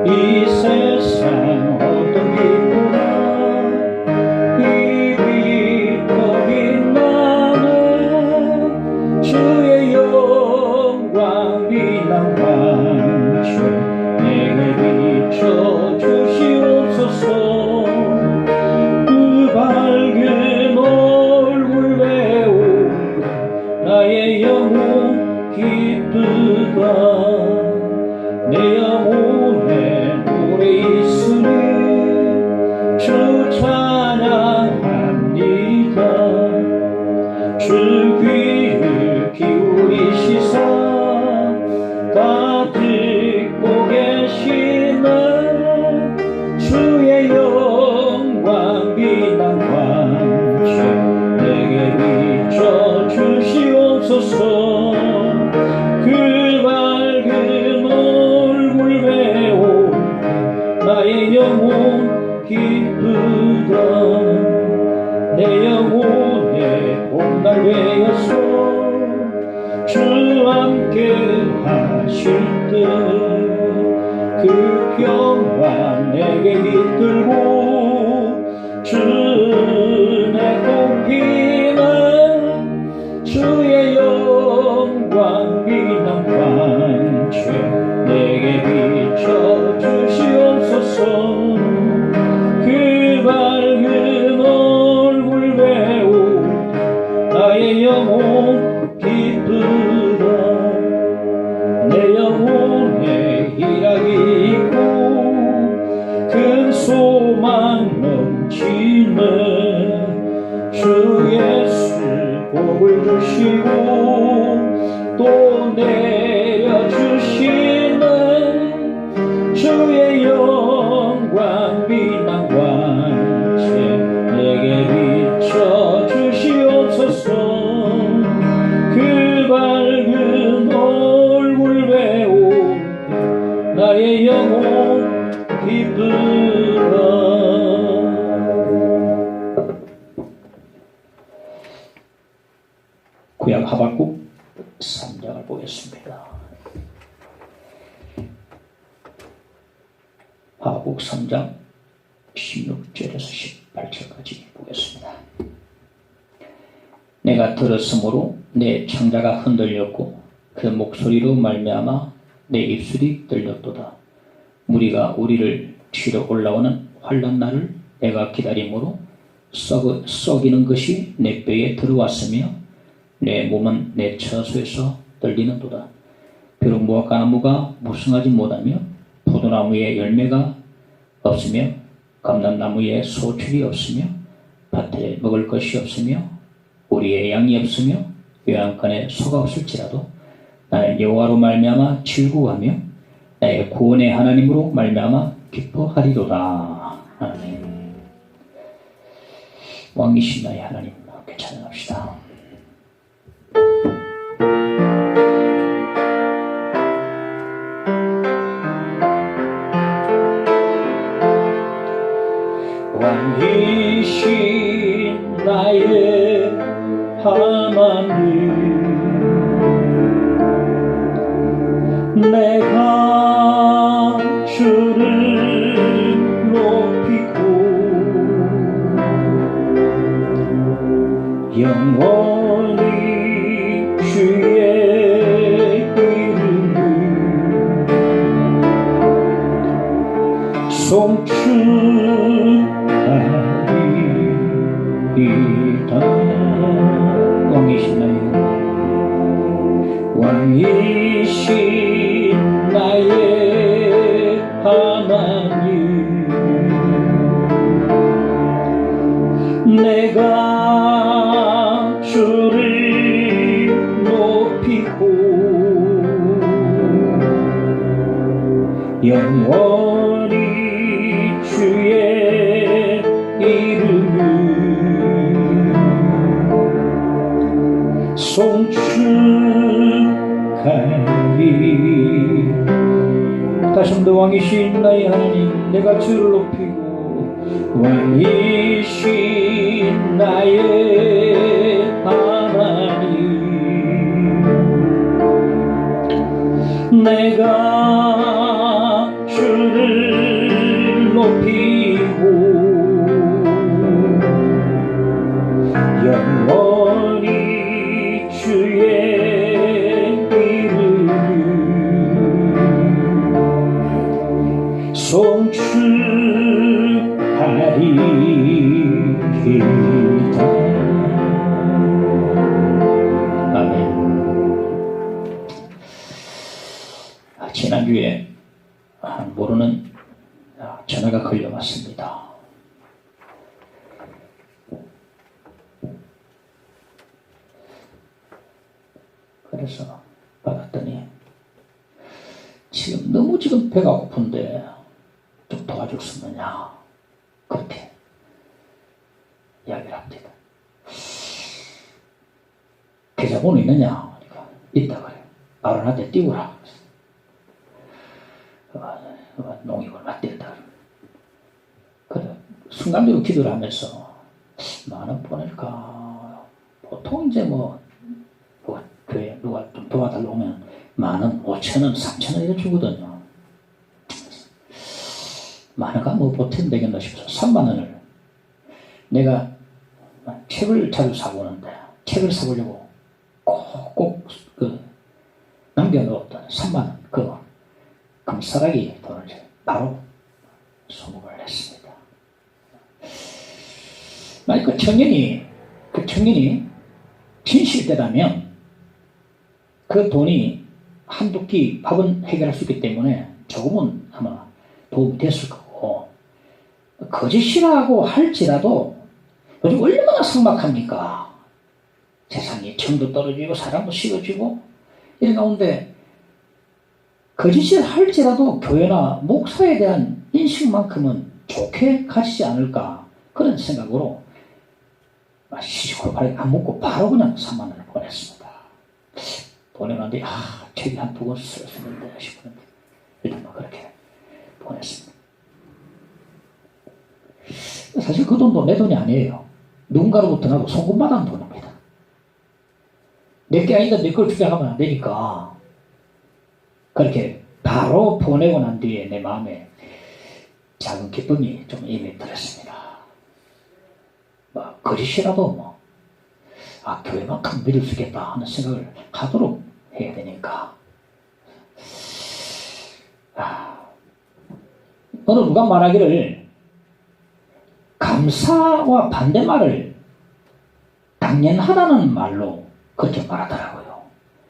이 세상 어떤 빛보다 이 빛 더 빛나는 주의 영광 빛난 광채 내게 비춰주시옵소서. 그 밝은 얼굴 배우며 나의 영혼 기쁘다. 내 영혼에 노래 있으니 주 찬양합니다. 주 귀를 기울이시사 다 듣고 계시네. 주의 영광 빛난 광채 내게 비춰주시옵소서. 그 밝은 얼굴 배우 나의 영혼 기쁘다. 내 영혼의 봄날 외여서 주 함께 하실 때 그 평화 내게 깃들고 주의 꽃피는 주의 영광 빛난 광채 내게 비춰주시옵소서. 그 밝은 얼굴 배우 나의 영혼 기쁘다. 내 영혼에 희락이 있고 큰 소망 넘치네. 주 예수 복을 주시고 또 내려주시네. 주의 영광 빛난 광채 내게 비춰주시옵소서. 그 밝은 얼굴 배우 나의 영혼 기쁘다. 구약 하박국 3장을 보겠습니다. 하박국 3장 16절에서 18절까지 보겠습니다. 내가 들었으므로 내 창자가 흔들렸고 그 목소리로 말미암아 내 입술이 떨렸도다. 무리가 우리를 치러 올라오는 환난 날을 내가 기다림으로 썩이는 것이 내 뼈에 들어왔으며 내 몸은 내 처소에서 떨리는도다. 비록 무화과나무가 무성하지 못하며 포도나무에 열매가 없으며 감람나무에 소출이 없으며 밭에 먹을 것이 없으며 우리의 양이 없으며 요양간에 소가 없을지라도 나는 여호와로 말미암아 즐거워하며 나의 구원의 하나님으로 말미암아 기뻐하리로다. 아멘. 왕이신 나의 하나님 함께 찬양합시다. 왕이신 나의 하나님, 내가 주를 높이고 영원히 주의 이름을 송축하리이다. 왕이신 나의 왕이신 나의 하나님, 내가 주를 높이고 영원히 주의 이름을 송축하리. 다시 한번 더 왕이신 나의 하나님, 내가 주를 높이고 왕이신 나의 하나님, 내가 주를 송축하리이다. 아멘. 지난주에 모르는 전화가 걸려왔습니다. 그래서 받았더니 너무 배가 고픈데 좀 도와줄 수 있느냐, 그렇게 이야기를 합니다. 계좌번호 있느냐? 그러니까 있다 그래요. 바로 나한테 띄우라. 농익을 맞댔다. 그래, 순간적으로 기도를 하면서 10,000원 보낼까? 보통 이제 교회 누가 좀 도와달라고 오면 10,000원, 5,000원, 3,000원 이렇게 주거든요. 10,000원가 보태면 되겠나 싶어서 30,000원을 내가 책을 자주 사고 오는데 책을 사보려고 꼭 남겨놓았던 30,000원 그거 금싸라기 돈을 바로 소목을 했습니다. 만약 그 청년이 진실되다면 그 돈이 한두 끼 밥은 해결할 수 있기 때문에 조금은 아마 도움이 됐을 거고, 거짓이라고 할지라도 요즘 얼마나 삭막합니까? 세상이 정도 떨어지고 사람도 식어지고 이런 가운데 거짓을 할지라도 교회나 목사에 대한 인식만큼은 좋게 가지지 않을까, 그런 생각으로 시시콜콜하게 안 먹고 바로 그냥 30,000원을 보냈습니다. 보내는데 책이 한두 권 쓰였는데 싶었는데 일단 그렇게 보냈습니다. 사실 그 돈도 내 돈이 아니에요. 누군가로부터 나고 송금받은 돈입니다. 내게 아닌데 내 걸 주장하면 안 되니까 그렇게 바로 보내고 난 뒤에 내 마음에 작은 기쁨이 좀 임해 들었습니다. 거짓이라도 교회만큼 믿을 수 있겠다 하는 생각을 하도록 해야 되니까. 어느 누가 말하기를 감사와 반대말을 당연하다는 말로 그렇게 말하더라고요.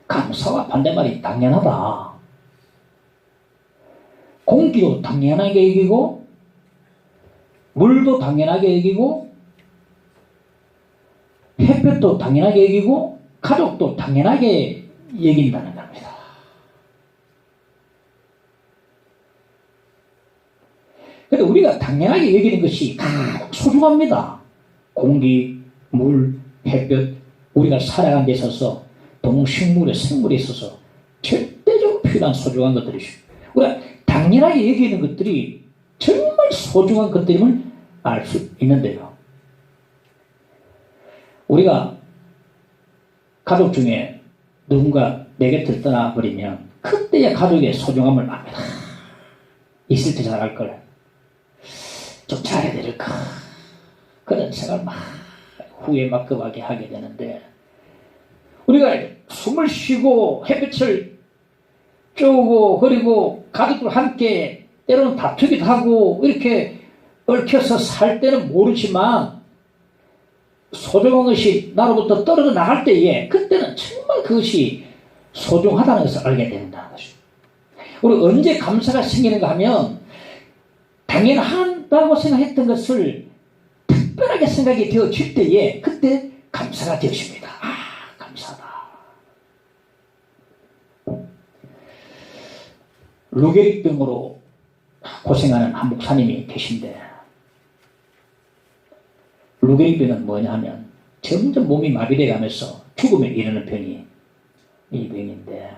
감사와 반대말이 당연하다. 공기도 당연하게 여기고, 물도 당연하게 여기고, 햇볕도 당연하게 여기고, 가족도 당연하게 여긴다는 겁니다. 그런데 우리가 당연하게 여기는 것이 가장 소중합니다. 공기, 물, 햇볕, 우리가 살아가는 데 있어서 동식물의 생물에 있어서 절대적으로 필요한 소중한 것들이죠. 우리가 당연하게 여기는 것들이 정말 소중한 것들임을 알 수 있는데요. 우리가 가족 중에 누군가 내 곁을 떠나버리면 그때야 가족의 소중함을 압니다. 있을 때 잘할 걸, 좀 잘해야 될까, 그런 생각을 후에 급하게 하게 되는데, 우리가 숨을 쉬고 햇빛을 쬐고 그리고 가족들 함께 때로는 다투기도 하고 이렇게 얽혀서 살 때는 모르지만 소중한 것이 나로부터 떨어져 나갈 때에 그때는 정말 그것이 소중하다는 것을 알게 된다는 것이죠. 우리 언제 감사가 생기는가 하면 당연하다고 생각했던 것을 특별하게 생각이 되어질 때에 그때 감사가 되어집니다. 감사하다. 루게릭병으로 고생하는 한 목사님이 계신데, 루게릭병은 뭐냐 하면 점점 몸이 마비돼 가면서 죽음에 이르는 병이 이 병인데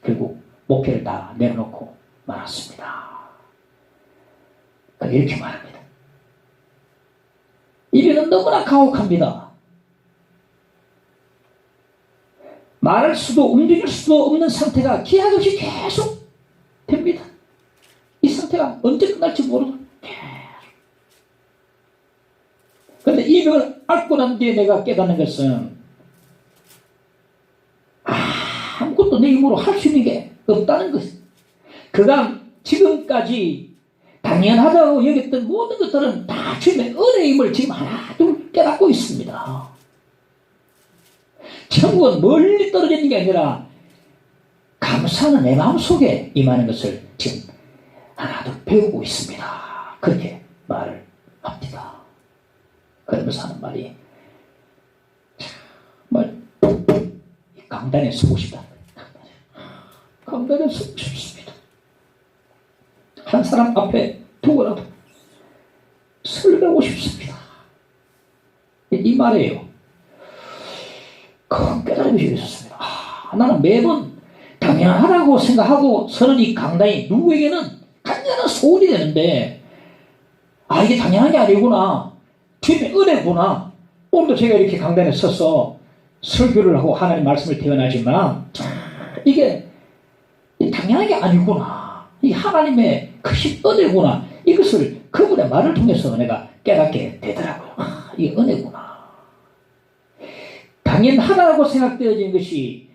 결국 목회를 다 내려놓고 말았습니다. 이렇게 말합니다. 이 병은 너무나 가혹합니다. 말할 수도 움직일 수도 없는 상태가 기약 없이 계속 됩니다. 이 상태가 언제 끝날지 모르고 계속. 그런데 이 병을 앓고 난 뒤에 내가 깨닫는 것은 아무것도 내 힘으로 할 수 있는 게 없다는 것. 그가 지금까지 당연하다고 여겼던 모든 것들은 다 주님의 은혜임을 지금 하나 둘 깨닫고 있습니다. 천국은 멀리 떨어져 있는 게 아니라 감사는 내 마음속에 임하는 것을 지금 하나 둘 배우고 있습니다. 그렇게 말을 합니다. 그러면서 하는 말이 정말 강단에 서고 싶다. 강단에 서고 싶습니다. 한 사람 앞에 두고라도 설교하고 싶습니다. 이 말이에요. 큰 깨달음이 있었습니다. 나는 매번 당연하다고 생각하고 서는 이 강단이 누구에게는 간절한 소원이 되는데, 이게 당연한 게 아니구나, 주님의 은혜구나. 오늘도 제가 이렇게 강단에 서서 설교를 하고 하나님 말씀을 대언하지만 이게 당연한 게 아니구나, 이 하나님의 크신 은혜구나, 이것을 그분의 말을 통해서 내가 깨닫게 되더라고요. 이게 은혜구나. 당연하다고 생각되어진 것이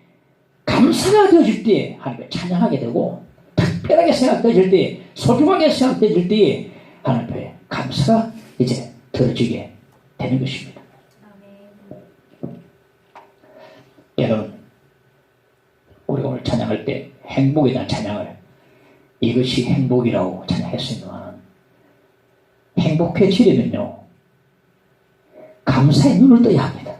감사가 되어질 때에 하나님을 찬양하게 되고, 특별하게 생각되어질 때에, 소중하게 생각되어질 때에 하나님의 감사가 이제 들어지게 되는 것입니다. 여러분, 우리 오늘 찬양할 때 행복에 대한 찬양을 이것이 행복이라고 찬양했으면, 행복해지려면요 감사의 눈을 떠야 합니다.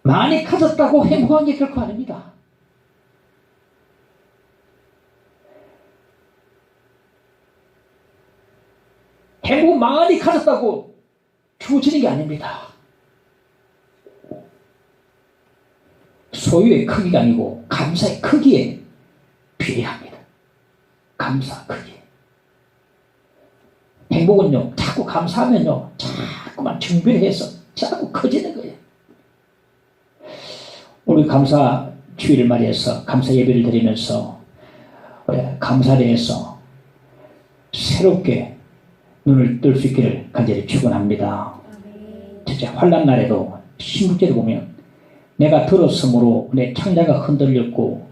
많이 가졌다고 행복한 게 결코 아닙니다. 행복 많이 가졌다고 주어지는 게 아닙니다. 소유의 크기가 아니고 감사의 크기에 비례합니다. 감사 크기. 행복은요 자꾸 감사하면요 자꾸만 증별해서 자꾸 커지는 거예요. 우리 감사 주일을 맞이해서 감사 예배를 드리면서 감사대에서 새롭게 눈을 뜰 수 있기를 간절히 축원합니다. 진짜 환난 날에도 신국제를 보면 내가 들었으므로 내 창자가 흔들렸고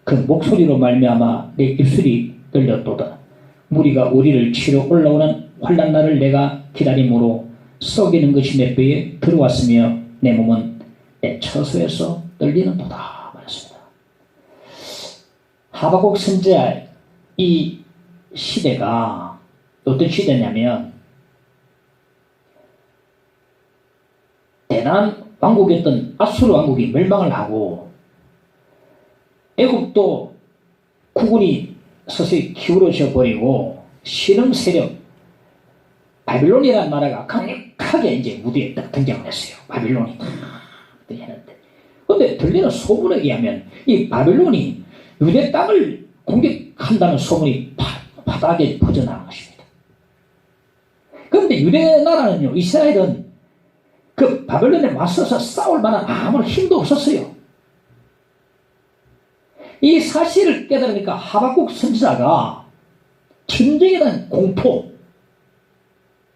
그 목소리로 말미암아 내 입술이 떨렸도다. 무리가 우리를 치러 올라오는 환난 날을 내가 기다림으로 썩이는 것이 내 뼈에 들어왔으며 내 몸은 내 처소에서 떨리는도다 말했습니다. 하박국 선지자 이 시대가 어떤 시대냐면 대단한 왕국이었던 아수르 왕국이 멸망을 하고 애국도 국군이 서서히 기울어져 버리고 신흥 세력 바빌론이라는 나라가 강력하게 이제 무대에 딱 등장을 했어요. 바빌론이 했는데, 그런데 들리는 소문에 의하면 이 바빌론이 유대 땅을 공격한다는 소문이 바닥에 퍼져나간 것입니다. 그런데 유대 나라는요, 이스라엘은 그 바벨론에 맞서서 싸울 만한 아무런 힘도 없었어요. 이 사실을 깨달으니까 하박국 선지자가 전쟁에 대한 공포,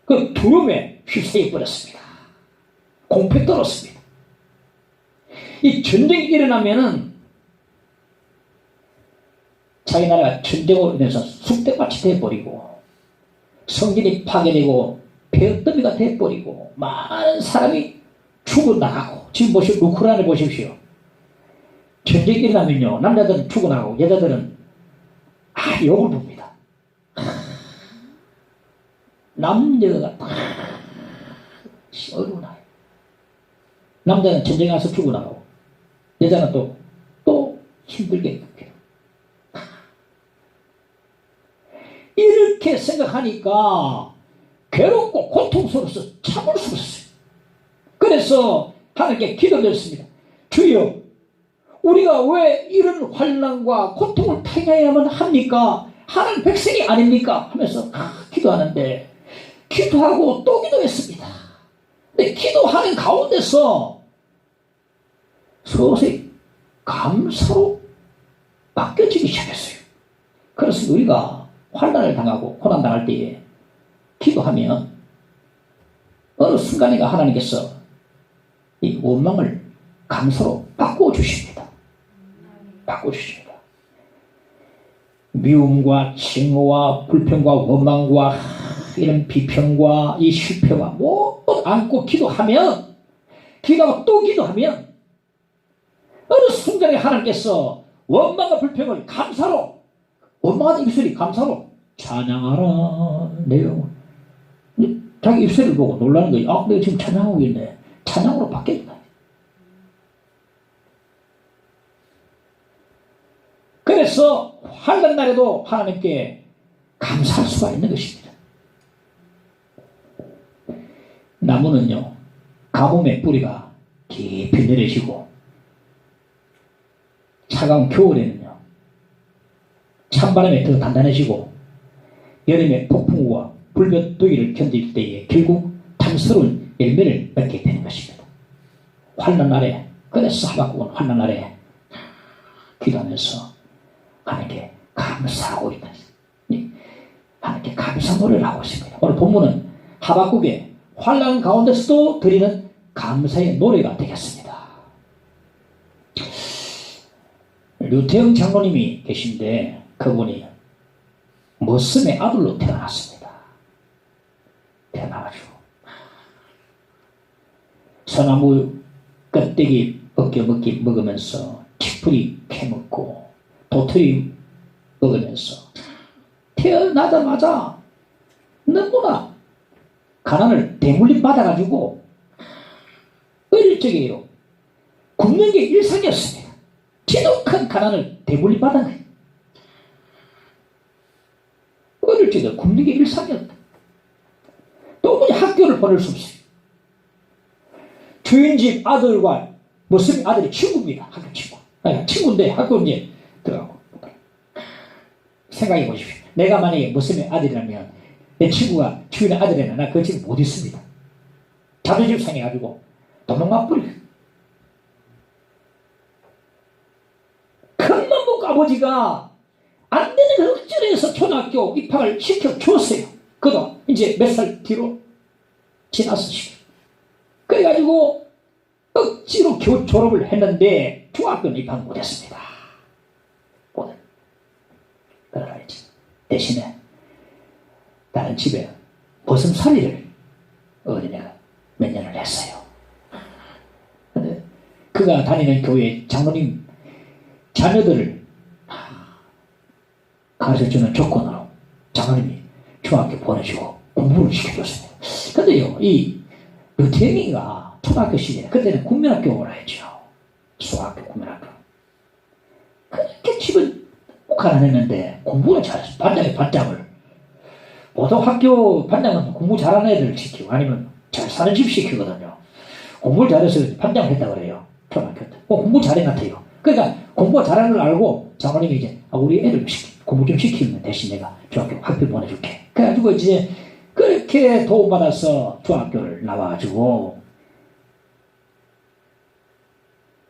그 두려움에 휩싸여 버렸습니다. 공포에 떨었습니다. 이 전쟁이 일어나면은 자기 나라가 전쟁으로 인해서 쑥대밭이 되어버리고 성전이 파괴되고 폐허더미가 되어버리고 많은 사람이 죽어나가고, 지금 보시오, 우크라이나를 보십시오. 전쟁이 일어나면요 남자들은 죽어나가고 여자들은 욕을 봅니다. 남녀가 다 어려워요. 남자는 전쟁에 가서 죽어나가고 여자는 또 힘들게 겪어요. 이렇게 생각하니까 괴롭고 고통스러워서 참을 수 없어요. 그래서 하나님께 기도드렸습니다. 주여, 우리가 왜 이런 환난과 고통을 당해야만 합니까? 하나님 백성이 아닙니까? 하면서 기도하는데, 기도하고 또 기도했습니다. 근데 기도하는 가운데서 서서히 감사로 바뀌어지기 시작했어요. 그래서 우리가 환난을 당하고 고난 당할 때에 기도하면 어느 순간인가 하나님께서 이 원망을 감사로 바꿔주십니다. 바꿔주십니다. 미움과 증오와 불평과 원망과 이런 비평과 이 실패와 모두 안고 기도하면, 기도하고 또 기도하면 어느 순간에 하나님께서 원망과 불평을 감사로, 원망하는 입술이 감사로 찬양하라 내 영혼. 자기 입술을 보고 놀라는 거예요. 아, 내가 지금 찬양하고 있네. 찬양으로 바뀌었다. 그래서 환난 날에도 하나님께 감사할 수가 있는 것입니다. 나무는요, 가뭄의 뿌리가 깊이 내려지고, 차가운 겨울에는요, 찬바람에 더 단단해지고, 여름에 폭풍우와 불볕더위를 견딜 때에 결국 탐스러운 열매를 맺게 되는 것입니다. 환난 날에, 그래서 하박국은 환난 날에 기도하면서 하나님께 감사하고 있다. 하나님께 감사 노래를 하고 있습니다. 오늘 본문은 하박국의 환난 가운데서도 드리는 감사의 노래가 되겠습니다. 류태영 장로님이 계신데 그분이 머슴의 아들로 태어났습니다. 태어나가지고 소나무 껍데기 먹으면서 치풀이 캐먹고 도토리 먹으면서 태어나자마자 너무나 가난을 대물림 받아가지고 어릴 적에요, 굶는 게 일상이었습니다. 지독한 가난을 대물림 받은 거예요. 어릴 적에 굶는 게 일상이었다. 도무지 학교를 보낼 수 없어요. 주인집 아들과 무슨 아들이 친구입니다. 학교 친구. 아니, 친구인데 학교 이제 들어가고. 생각해 보십시오. 내가 만약에 무슨 아들이라면 내 친구가 주인의 아들이라면 나 그 친구 못 있습니다. 자존심 상해가지고 도망가 버려요. 큰맘 먹고 아버지가 안 되는 걸 억지로 해서 초등학교 입학을 시켜주었어요. 그도 이제 몇 살 뒤로 지나서 시켜. 그래가지고 억지로 겨우 졸업을 했는데 중학교는 입학 못했습니다. 그러나이지. 대신에 다른 집에 보슴살이를 어린애가 몇 년을 했어요. 근데 그가 다니는 교회 장로님 자녀들을 가르쳐주는 조건으로 장로님이 중학교 보내주고 공부를 시켜줬습니다. 근데요, 이 류태영이가 초등학교 시절에, 그때는 국민학교라 했죠. 중학교 국민학교. 그렇게 집은 가난했는데 공부를 잘했어. 반장이 반장을. 보통 학교 반장은 공부 잘하는 애들 시키고 아니면 잘 사는 집 시키거든요. 공부를 잘해서 반장을 했다고 그래요. 초등학교 때. 공부 잘해 같아요. 그러니까 공부 잘하는 걸 알고 장모님이 이제 우리 애들 공부 좀 시키면 대신 내가 중학교 학교 보내줄게. 그래가지고 이제 그렇게 도움받아서 중학교를 나와가지고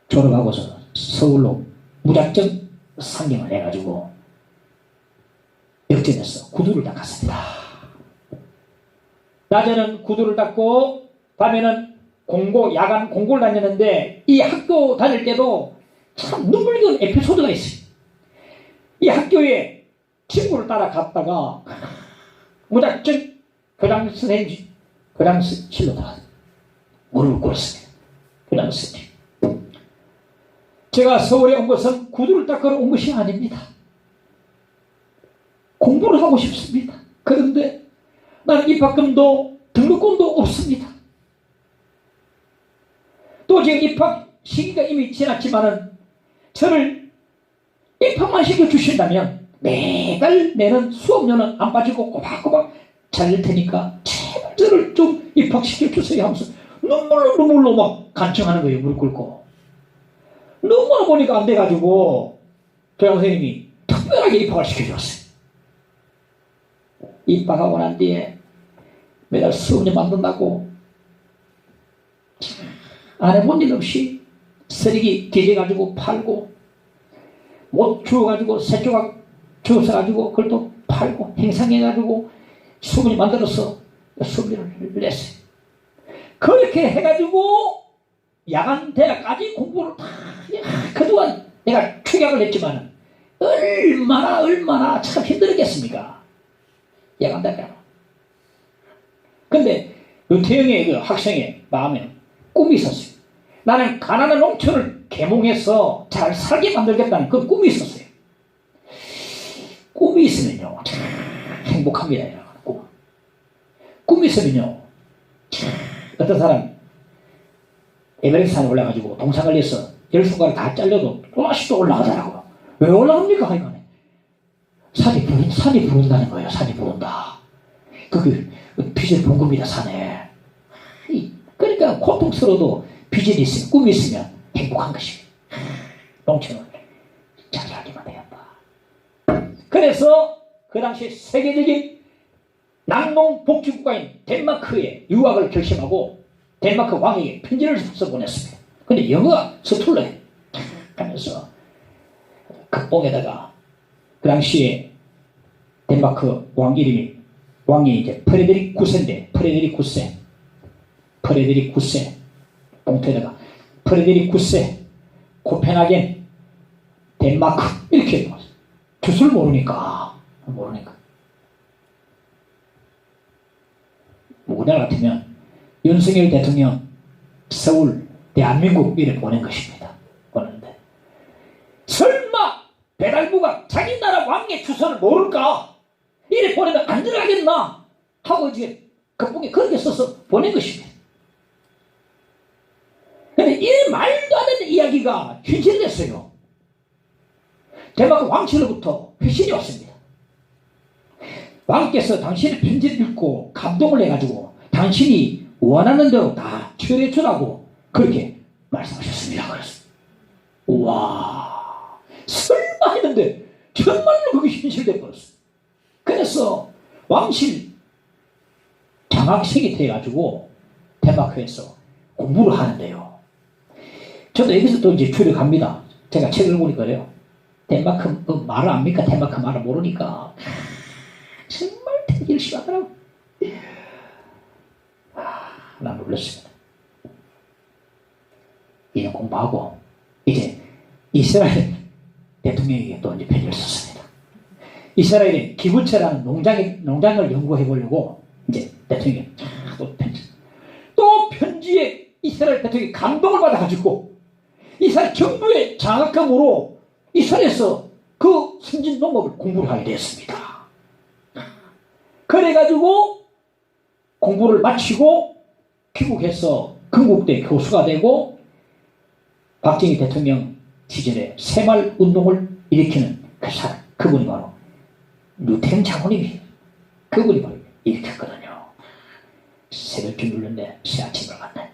졸업하고서 서울로 무작정 상경을 해가지고 역전해서 구두를 닦았습니다. 낮에는 구두를 닦고 밤에는 야간 공고를 다녔는데 이 학교 다닐 때도 참 눈물겨운 에피소드가 있어요. 이 학교에 친구를 따라갔다가 무작정 교장 선생님 교장실로 들어가서 무릎을 꿇었습니다. 교장 선생님, 제가 서울에 온 것은 구두를 닦으러 온 것이 아닙니다. 공부를 하고 싶습니다. 그런데 나는 입학금도 등록금도 없습니다. 또 지금 입학 시기가 이미 지났지만은 저를 입학만 시켜주신다면 매달 내는 수업료는 안 빠지고 꼬박꼬박 잘 낼 테니까 제발 저를 좀 입학시켜주세요 하면서 눈물로 막 간청하는 거예요. 무릎 꿇고. 너무나 보니까 안 돼가지고 교장 선생님이 특별하게 입학을 시켜줬어요. 입학하고 난 뒤에 매달 수업료 만든다고 안 해본 일 없이 쓰레기 뒤져가지고 팔고 못 주워가지고 새 조각 주워서가지고 그걸 또 팔고 행상해가지고 수분이 만들어서 수업료를 냈어요. 그렇게 해가지고 야간 대학까지 공부를 다 그동안 내가 축약을 했지만 얼마나 참 힘들었겠습니까? 야간대학교. 근데 유태영의 그 학생의 마음에 꿈이 있었어요. 나는 가난한 농촌을 계몽해서 잘 살게 만들겠다는 그 꿈이 있었어요. 꿈이 있으면요, 참 행복합니다. 이런 꿈. 꿈이 있으면요, 어떤 사람 에베레스트 산에 올라가지고 동상 걸려서 10손가락 다 잘려도 또다시 또 올라가더라고요. 왜 올라갑니까? 하여간에 산이 부른다는 거예요. 산이 부른다. 그게 빚을 본 겁니다. 산에. 그러니까 고통스러워도 빚이 있으면, 꿈이 있으면 행복한 것이에요. 농촌을 잘 살기만 되었다. 그래서 그 당시 세계적인 낙농복지국가인 덴마크에 유학을 결심하고 덴마크 왕에게 편지를 써 보냈습니다. 근데 영어가 서툴러요. 하면서 극봉에다가 그 당시에 덴마크 왕이 이제 프레데릭 9세인데 프레데릭 9세 봉투에다가 프레데릭 9세 코펜하겐 덴마크 이렇게 주소를 모르니까 우리나라 같으면 윤석열 대통령 서울 대한민국 이래 보낸 것입니다. 보냈는데 설마 배달부가 자기 나라 왕의 주소를 모를까? 이래 보내면 안 들어가겠나? 하고 이제 극봉에 그렇게 써서 보낸 것입니다. 근데 이 말도 안 되는 이야기가 현실됐어요. 덴마크 왕실로부터 회신이 왔습니다. 왕께서 당신의 편지를 읽고 감동을 해가지고 당신이 원하는 대로 다 처리해 주라고 그렇게 말씀하셨습니다. 그래서 우와, 설마 했는데 정말로 그게 현실돼 버렸어요. 그래서 왕실 장학생이 돼가지고 덴마크에서 공부를 하는데요. 저도 여기서 또 이제 추력합니다. 제가 책을 보니까요. 덴마크 말을 압니까? 덴마크 말을 모르니까 정말 되게 열심히 하더라고. 난 놀랐습니다. 이제 공부하고 이제 이스라엘 대통령에게 또 이제 편지를 썼습니다. 이스라엘의 기브처라는 농장을 연구해 보려고 이제 대통령이 또 편지에 이스라엘 대통령이 감동을 받아가지고 이스라엘 정부의 장학금으로 이스라엘에서 그 선진 농업을 공부를 하게 되었습니다. 그래가지고 공부를 마치고 귀국해서 건국대 교수가 되고 박정희 대통령 시절에 새마을 운동을 일으키는 그 사람, 그분이 바로 유태인 장모님이에요. 그분이 바로 일으켰거든요. 새벽쯤 눌렀네. 새 아침을 갔네.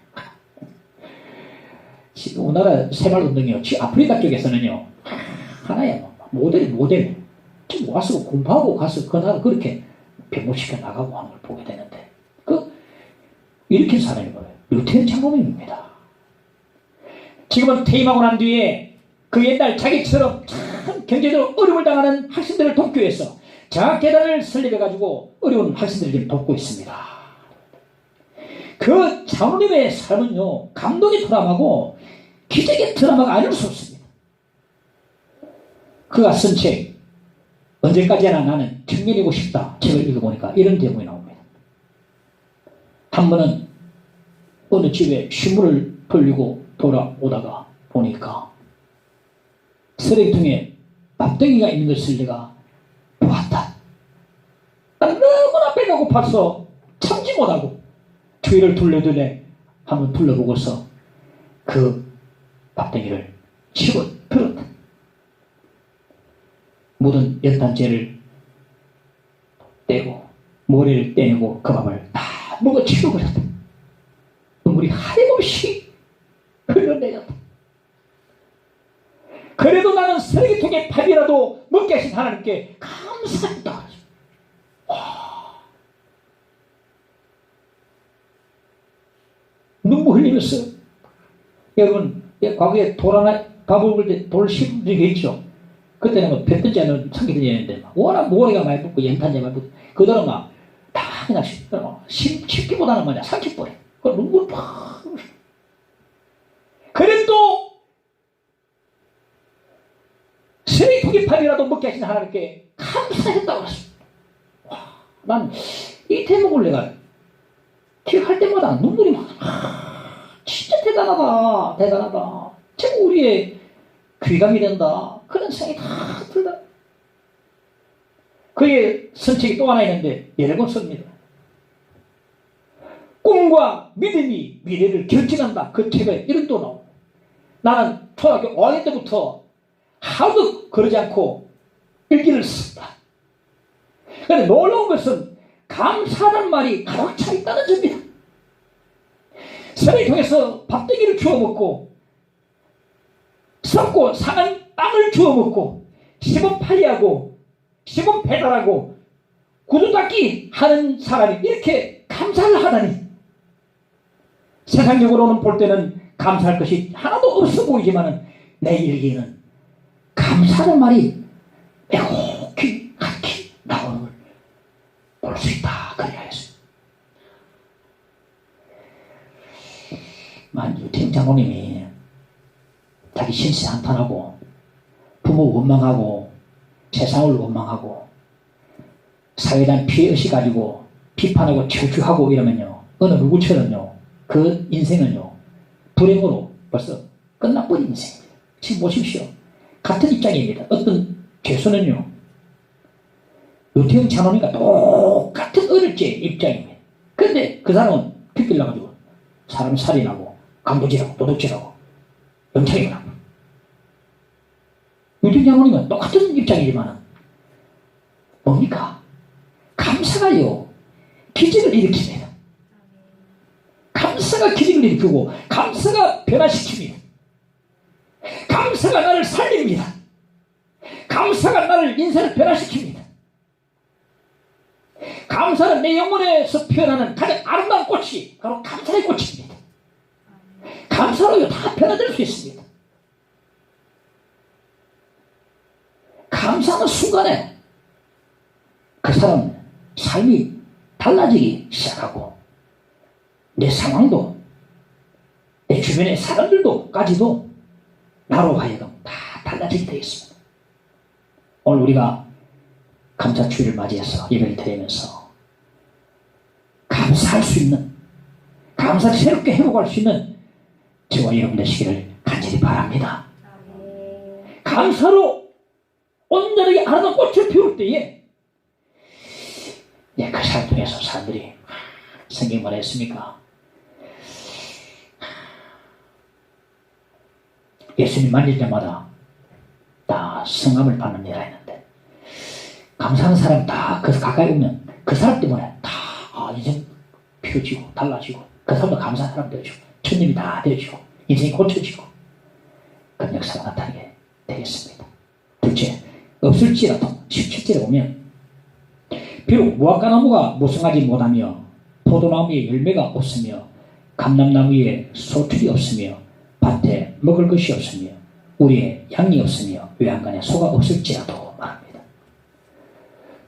지금 우리나라 새마을 운동이요. 아프리카 쪽에서는요. 하나의 모델. 좀 와서 공부하고 가서 그 나라 그렇게 병무시켜 나가고 하는 걸 보게 되는데 일으킨 사람이 뭐예요? 유태인 장모님입니다. 지금은 퇴임하고 난 뒤에 그 옛날 자기처럼 참 경제적으로 어려움을 당하는 학생들을 돕기 위해서 장학재단을 설립해가지고 어려운 학생들을 지금 돕고 있습니다. 그 장모님의 삶은요, 감동의 드라마고 기적의 드라마가 아닐 수 없습니다. 그가 쓴 책, 언제까지나 나는 청년이고 싶다 책을 읽어보니까 이런 제목이 나옵니다. 한 번은 어느 집에 신문을 돌리고 돌아오다가 보니까 쓰레기통에 밥덩이가 있는 것을 내가 보았다. 난 너무나 배가 고파서 참지 못하고 주위를 둘러둘러 한번 둘러보고서 그 밥덩이를 집어 들었다. 묻은 연탄재를 떼고 모래를 떼내고 그 밥을 다 먹어 치워버렸다. 눈물이 하염없이 흘러내렸다. 그래도 나는 쓰레기통에 밥이라도 먹게 하신 하나님께 감사합니다. 눈물 흘리면서 여러분 과거에 밥을 먹을 때 돌 씹은 적이 있죠. 그때는 뭐 뱉든지 않는 삼키든지 했는데 워낙 모래가 많이 붙고 연탄재 많이 붙고 그들은 막 다 그냥 씹기보다는 뭐냐 삼키버려. 그 눈물 팍. 그래도 쓰레기통 고기밥이라도 먹게 하신 하나님께 감사했다고 했습니다. 난 이 대목을 내가 기억할 때마다 눈물이 막 진짜 대단하다 대단하다. 참 우리의 귀감이 된다. 그런 생각이 다 들다. 그의 선책이 또 하나 있는데 여러 번 씁니다. 꿈과 믿음이 미래를 결정한다. 그 책에 이런 또 나옵니다. 나는 초등학교 5학년 때부터 하루도 그러지 않고 일기를 썼다. 그런데 놀라운 것은 감사하다는 말이 가득 차 있다는 점입니다. 새를 통해서 밥대기를 주워 먹고 썩고 상한 빵을 주워 먹고 시범 팔이하고 시범 배달하고 구두 닦기 하는 사람이 이렇게 감사를 하다니, 세상적으로는 볼 때는 감사할 것이 하나도 없어 보이지만 내 일기에는 감사하는 말이 매혹히 가득히 나오는 걸 볼 수 있다. 그래야 했어요. 유태영 장로님이 자기 신세 한탄하고 부모 원망하고 세상을 원망하고 사회에 대한 피해의식 가지고 비판하고 저주하고 이러면요, 어느 누구처럼요 그 인생은요 불행으로 벌써 끝나버린 인생입니다. 지금 보십시오. 같은 입장입니다. 어떤 죄수는요 유태영 장로님과 똑같은 어릴제의 입장입니다. 그런데 그 사람은 빗길 나가지고 사람 살인하고 강도질하고 도둑질하고 영창이 나고, 유태영 장로님은 똑같은 입장이지만 뭡니까? 감사가요 기적을 일으킵니다. 감사가 기적을 일으키고 감사가 변화시킵니다. 감사가 나를 살립니다. 감사가 나를 인생을 변화시킵니다. 감사는 내 영혼에서 피어나는 가장 아름다운 꽃이 바로 감사의 꽃입니다. 감사로 다 변화될 수 있습니다. 감사하는 순간에 그 사람은 삶이 달라지기 시작하고 내 상황도 내 주변의 사람들도까지도 나로 하여금 다 달라지게 되겠습니다. 오늘 우리가 감사주일을 맞이해서 예배를 드리면서 감사할 수 있는, 감사를 새롭게 회복할 수 있는 저와 여러분 되시기를 간절히 바랍니다. 감사로 온전하게 아름다운 꽃을 피울 때에 그 사람 통해서 사람들이 성경이 뭐라 했습니까? 예수님 만질 때마다 다 성함을 받느니라 했는데, 감사하는 사람 다 그 가까이 오면 그 사람 때문에 다 인생 펴지고 달라지고 그 사람도 감사한 사람 되어지고 천님이 다 되어지고 인생이 고쳐지고 그런 역사가 나타나게 되겠습니다. 둘째, 없을지라도 17절에 보면 비록 무화과나무가 무성하지 못하며 포도나무에 열매가 없으며 감람나무에 소출이 없으며 밭에 먹을 것이 없으며 우리의 양이 없으며 외양간에 소가 없을지라도 말합니다.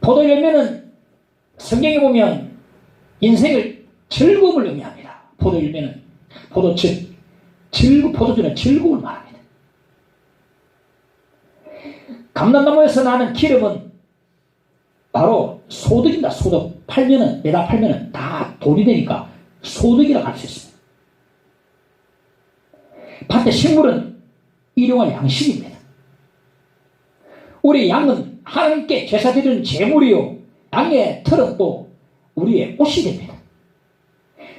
포도 열매는 성경에 보면 인생을 즐거움을 의미합니다. 포도 열매는 포도즙, 포도주는 즐거움을 말합니다. 감람나무에서 나는 기름은 바로 소득입니다. 소득. 내다 팔면은 다 돈이 되니까 소득이라고 할 수 있습니다. 밭의 식물은 일용할 양식입니다. 우리 양은 하나님께 제사드리는 제물이요, 양의 털은 또 우리의 옷이 됩니다.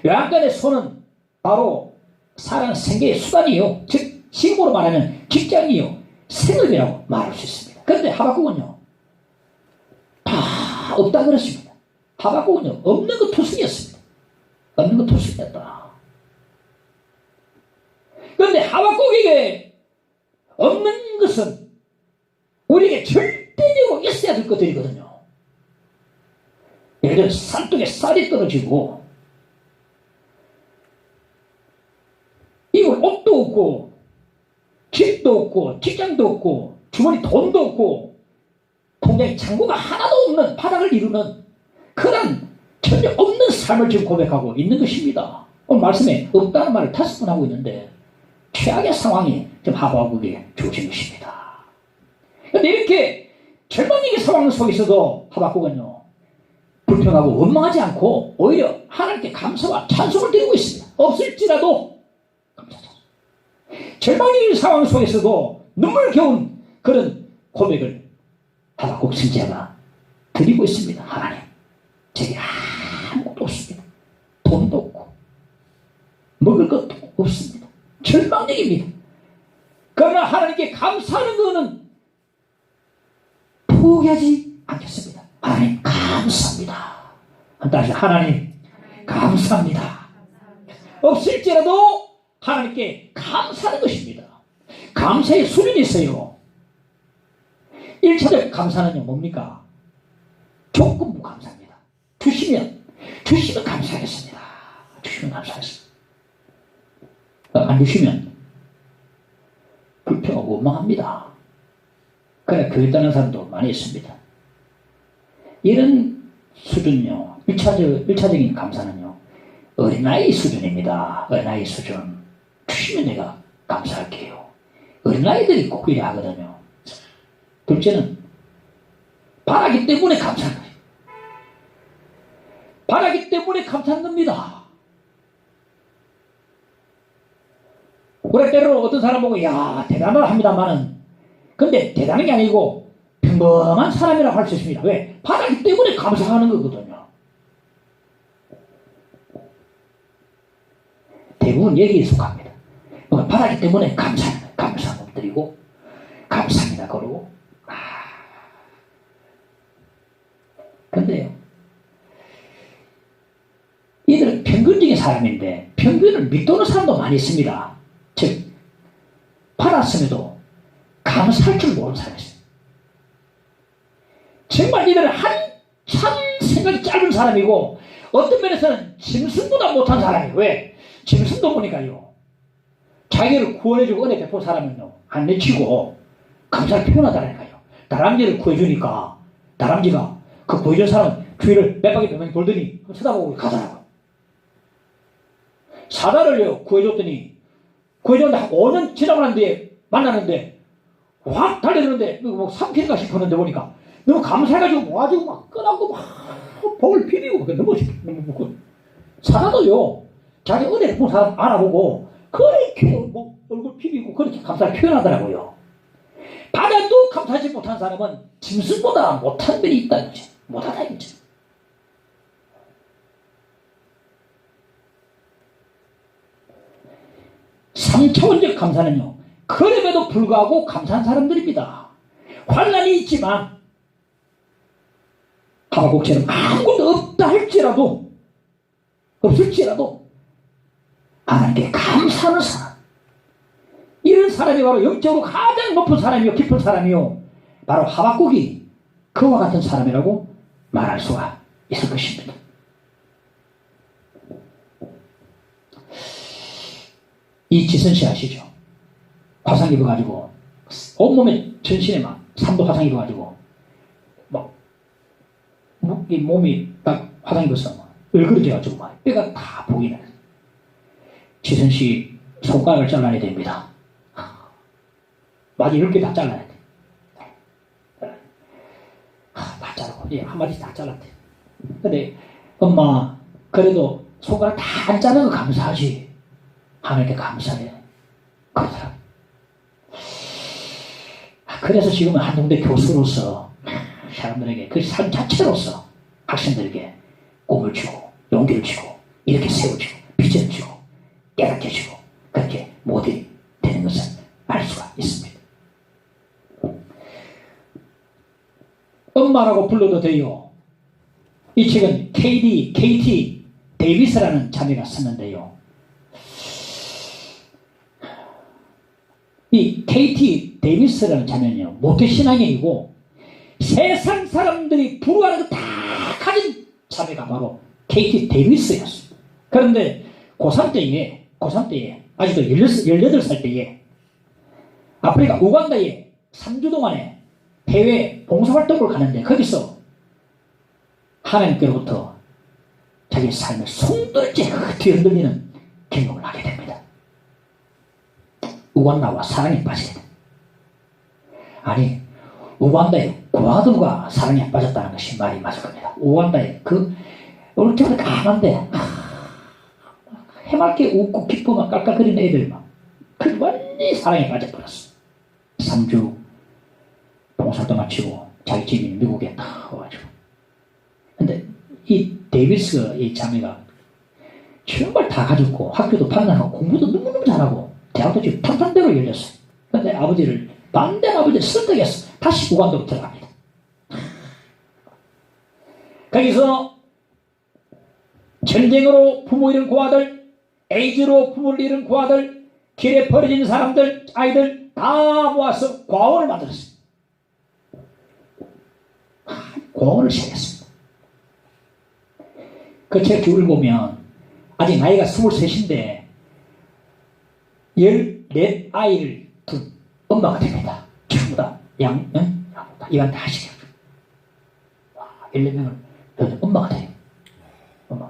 외양간의 소는 바로 살아가는 생계의 수단이요, 즉 식으로 말하면 직장이요, 생업이라고 말할 수 있습니다. 그런데 하박국은요 다 없다 그랬습니다. 하박국은요 없는 것 투성이었습니다. 없는 것 투성이었다. 그런데 하박국에게 없는 것은 우리에게 절대적으로 있어야 될 것들이거든요. 예를 들어 산속에 쌀이 떨어지고 입을 옷도 없고 집도 없고 직장도 없고 주머니 돈도 없고 통장에 창고가 하나도 없는 바닥을 이루는 그런 전혀 없는 삶을 지금 고백하고 있는 것입니다. 오늘 말씀에 없다는 말을 5번 하고 있는데 최악의 상황이 지금 하박국에 주어진 것입니다. 근데 이렇게 절망적인 상황 속에서도 하박국은요, 불평하고 원망하지 않고 오히려 하나님께 감사와 찬송을 드리고 있습니다. 없을지라도 감사하자. 절망적인 상황 속에서도 눈물겨운 그런 고백을 하박국 선지자가 드리고 있습니다. 하나님, 제게 아무것도 없습니다. 돈도 없고 먹을 것도 없습니다. 절망적입니다. 그러나 하나님께 감사하는 것은 포기하지 않겠습니다. 하나님 감사합니다. 다시 하나님 감사합니다. 없을지라도 하나님께 감사하는 것입니다. 감사의 수준이 있어요. 1차적 감사는요 뭡니까? 조건부 감사입니다. 주시면 감사하겠습니다. 주시면 감사하겠습니다. 안 주시면 불평하고 원망합니다. 그래 교회 다니는 사람도 많이 있습니다. 이런 수준요, 1차적인 감사는요, 어린아이 수준입니다. 어린아이 수준. 주시면 내가 감사할게요. 어린아이들이 꼭 이래 하거든요. 둘째는 바라기 때문에 감사하는 거예요. 바라기 때문에 감사하는 겁니다. 그래 때로 어떤 사람 보고 야 대단하다 합니다만은, 근데 대단한 게 아니고 평범한 사람이라고 할 수 있습니다. 왜? 바라기 때문에 감사하는 거거든요. 대부분 여기에 속합니다. 바라기 때문에 감사 엎드리고 감사합니다 그러고. 근데요, 이들은 평균적인 사람인데 평균을 밑도는 사람도 많이 있습니다. 즉 팔았음에도 감사할 줄 모르는 사람이 있어요. 정말 이들은 한참 생각이 짧은 사람이고 어떤 면에서는 짐승보다 못한 사람이에요. 왜? 짐승도 보니까요, 자기를 구원해주고 은혜 베푼 사람은요 안 내치고 감사를 표현하다니까요. 다람쥐를 구해주니까 다람쥐가 그 구해준 사람은 주위를 몇 바퀴 몇 돌더니 쳐다보고 가더라고요. 사자를요 구해줬더니 구해줬는데 한 5년 지나고 난 뒤에 만나는데 확 달려드는데 뭐 3km가 싶었는데 보니까 너무 감사해가지고 모아지고 막 끄라고 막 복을 비비고 너무 사자도요 자기 은혜 베푼 사람 알아보고 그렇게 뭐 얼굴 비비고 그렇게 감사를 표현하더라고요. 받아도 감사하지 못한 사람은 짐승보다 못한 면이 있다는 거죠. 못하다 이거죠. 삼차원적 감사는요, 그럼에도 불구하고 감사한 사람들입니다. 환난이 있지만 하박국처럼 아무것도 없다 할지라도, 없을지라도 하나님께 감사하는 사람, 이런 사람이 바로 영적으로 가장 높은 사람이요 깊은 사람이요 바로 하박국이 그와 같은 사람이라고 말할 수가 있을 것입니다. 이 지선씨 아시죠? 화상 입어가지고 온몸에 전신에 막 3도 화상 입어가지고 막 이 몸이 딱 화상 입어서 막 얼그러져가지고 막 뼈가 다 보이는. 지선씨 손가락을 잘라내야 됩니다. 맞아, 이렇게 다 잘라야 돼. 다 자르고, 예, 한마디 다 잘랐대. 근데 엄마 그래도 손가락 다 안 자른 거 감사하지. 하나님께 감사해. 그러더라. 그래서 지금은 한동대 교수로서 사람들에게 그 삶 자체로서 학생들에게 꿈을 주고 용기를 주고 이렇게 세워주고 비전을 주고 깨닫게 해주고 그렇게 모델이 되는 것을 알 수가 있습니다. 엄마라고 불러도 돼요. 이 책은 KT 데이비스라는 자매가 썼는데요. 이 KT 데이비스라는 자매는요, 모태신앙인이고 세상 사람들이 부러워하는 거 다 가진 자매가 바로 KT 데이비스였어요. 그런데 고3 때에 아직도 18살 때에 아프리카 우간다에 3주 동안에 해외 봉사활동을 가는데 거기서 하나님께로부터 자기 삶의 송돌제 뒤흔들리는 경험을 하게 됩니다. 우간다와 사랑에 빠지게 됩니다. 아니 우간다의 고아들과 사랑에 빠졌다는 것이 말이 맞을 겁니다. 우간다의 얼굴이 강한데 해맑게 웃고 기쁘면 깔깔거리는 애들만 그 완전히 사랑에 빠져버렸어. 3주 봉사도 마치고 자기 집이 미국에 딱 와가지고. 근데 이 데이비스 이 자매가 정말 다 가졌고 학교도 판단하고 공부도 너무너무 잘하고 대학도 지금 탄탄대로 열렸어요. 근데 아버지를 반대한 아버지를 설득해서 다시 우간다로 들어갑니다. 거기서 전쟁으로 부모 잃은 고아들, 에이즈로 부모를 잃은 고아들, 길에 버려진 사람들, 아이들 다 모아서 과원을 만들었어요. 과원을 시작했습니다. 그 책 쭉 읽으면 아직 나이가 23인데 14아이를 둔 엄마가 됩니다. 전부 다 이건 다 하시죠. 14명을 둔 엄마가 돼요. 엄마.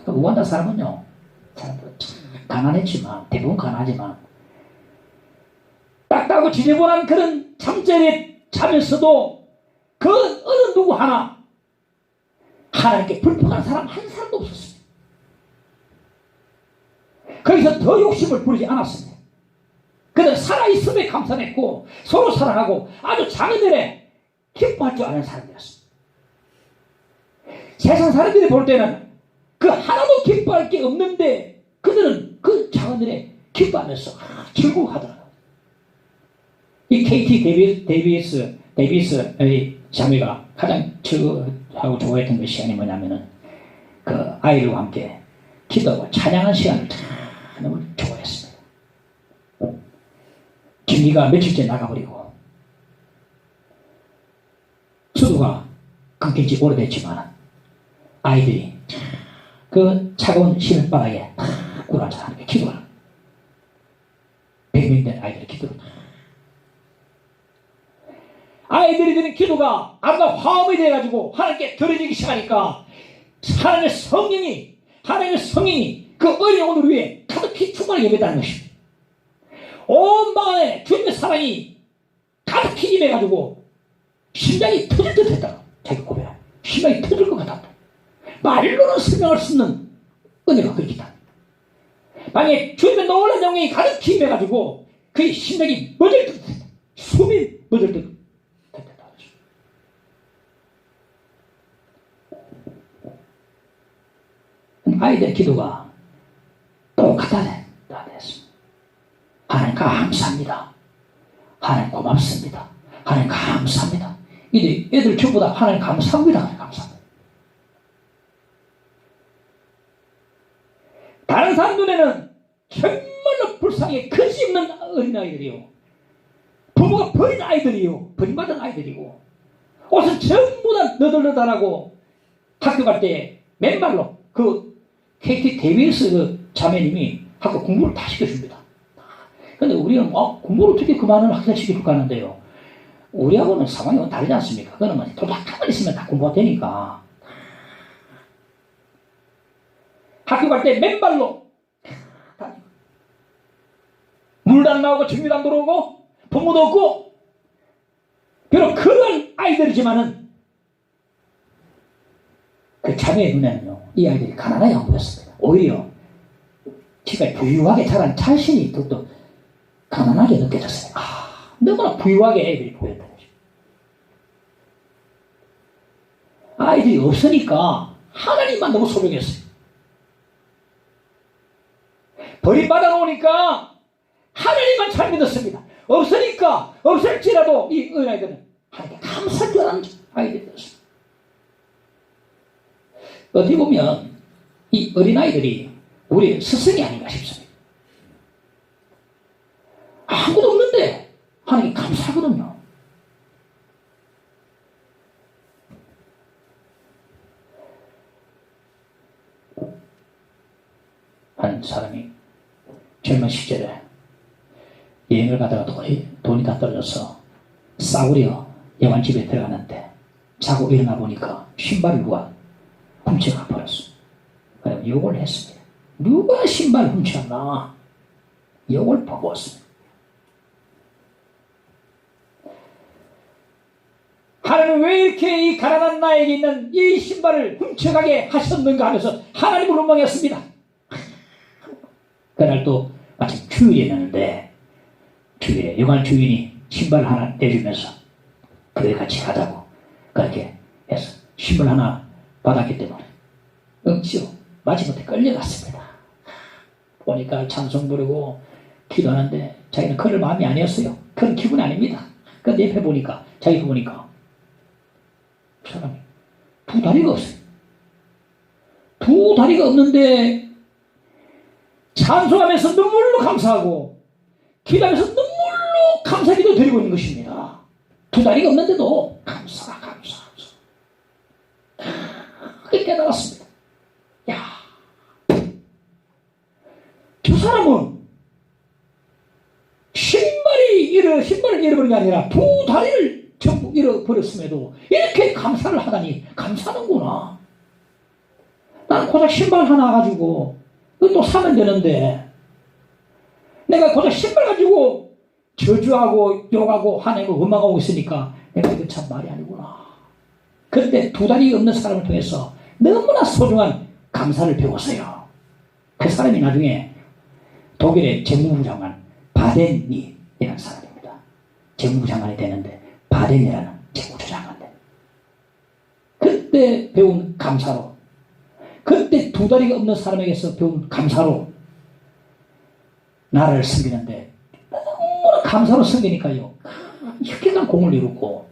우간다 사람은요, 사람들 가난했지만, 대부분 가난하지만, 딱딱하고 지저분한 그런 잠자리에 자면서도 그 어느 누구 하나, 하나님께 불평하는 사람 한 사람도 없었습니다. 거기서 더 욕심을 부리지 않았습니다. 그는 살아있음에 감사했고, 서로 사랑하고, 아주 작은 일에 기뻐할 줄 아는 사람이었습니다. 세상 사람들이 볼 때는 그 하나도 기뻐할 게 없는데 그들은 그 작은 일에 기뻐하면서 즐거워하더라고요. 이 KT 데이비스의 자매가 가장 하고 좋아했던 그 시간이 뭐냐면은 그 아이들과 함께 기도하고 찬양한 시간을 너무 좋아했습니다. 김기가 며칠째 나가버리고 수도가 끊긴 지 오래됐지만 아이들이 그 차가운 시냇바닥에 꿇어앉아 하나님께 기도하는 100명 된 아이들의 기도를 아이들이 드린 기도가 아름다운 화음이 돼가지고 하나님께 들어지기 시작하니까 하나님의 성령이 그 어린 영혼을 위해 가득히 충만히 예배다는 것입니다. 온 마음에 주님의 사랑이 가득히 임해가지고 심장이 터질 듯 했다. 자기 고백을 심장이 터질 것 같았다. 말로는 설명할 수 없는 은혜가 그렇게 있다. 만약에 주님의 놀라운 영광이 가득히 임해가지고 그의 심장이 멎을 듯 했다. 숨이 멎을 듯 했다. 아이들의 기도가 똑같다 됐습니다. 하나님 감사합니다. 하나님 고맙습니다. 하나님 감사합니다. 애들 전부 다 하나님 감사합니다. 하나님 감사합니다. 다른 사람 눈에는 정말로 불쌍해 거짓없는 어린아이들이요. 부모가 버린 아이들이요. 버림받은 아이들이고 옷은 전부 다 너덜너덜하고 학교 갈 때 맨발로 그 KT 데이비스 그 자매님이 학교 공부를 다 시켜줍니다. 근데 우리는 공부를 어떻게 그 많은 학생 시켜줄까 하는데요. 우리하고는 상황이 다르지 않습니까? 그거는 도박하만 있으면 다 공부가 되니까. 학교 갈 때 맨발로 물도 안 나오고 전기도 안 들어오고 부모도 없고 비록 그런 아이들이지만은 그 자매의 눈에는요 이 아이들이 가난하게 안 보였습니다. 오히려 지가 부유하게 자란 자신이 더욱더 가난하게 느껴졌어요. 너무나 부유하게 애들이 보였다. 아이들이 없으니까 하나님만 너무 소중했어요. 버림받아 놓으니까 하나님만 잘 믿었습니다. 없으니까 없을지라도 이 어린아이들은 하나님께 감사할 줄 아는 아이들이었습니다. 어떻게 보면 이 어린아이들이 우리의 스승이 아닌가 싶습니다. 아무도 없는데 하나님 감사하거든요. 한 사람이 젊은 시절에 여행을 가다가 돈이 다 떨어져서 싸구려 여관집에 들어갔는데 자고 일어나 보니까 신발을 누가 훔쳐가 버렸어. 그럼 욕을 했습니다. 누가 신발 훔쳤나? 욕을 퍼부었습니다. 하나님 왜 이렇게 이 가난한 나에게 있는 이 신발을 훔쳐가게 하셨는가 하면서 하나님을 원망했습니다. 그날 또 마침 주일이었는데 주일에 여관 주인이 신발 하나 내주면서 그래 같이 가자고 그렇게 해서 신발 하나 받았기 때문에 억지로 마지못해 끌려갔습니다. 보니까 찬송 부르고 기도하는데 자기는 그럴 마음이 아니었어요. 그런 기분이 아닙니다. 그런데 옆에 보니까 자기가 보니까 그 사람이 두 다리가 없어요. 두 다리가 없는데 찬송하면서 눈물로 감사하고 기도하면서 눈물로 감사기도 드리고 있는 것입니다. 두 다리가 없는데도 감사. 그렇게 깨달았습니다. 야, 저 사람은 신발을 잃어버린 게 아니라 두 다리를 전부 잃어버렸음에도 이렇게 감사를 하다니 감사하는구나. 나는 고작 신발 하나 가지고 또 사면 되는데 내가 고작 신발 가지고 저주하고 욕하고 하나님을 원망하고 있으니까 내가 이거 참 말이 아니구나. 그때 두 다리 없는 사람을 통해서 너무나 소중한 감사를 배웠어요. 그 사람이 나중에 독일의 재무부 장관 바덴이라는 사람입니다. 재무부 장관이 되는데 바덴이라는 재무부 장관 돼. 그때 배운 감사로, 그때 두 다리가 없는 사람에게서 배운 감사로 나라를 섬기는데 너무나 감사로 섬기니까요 혁혁한 공을 이루고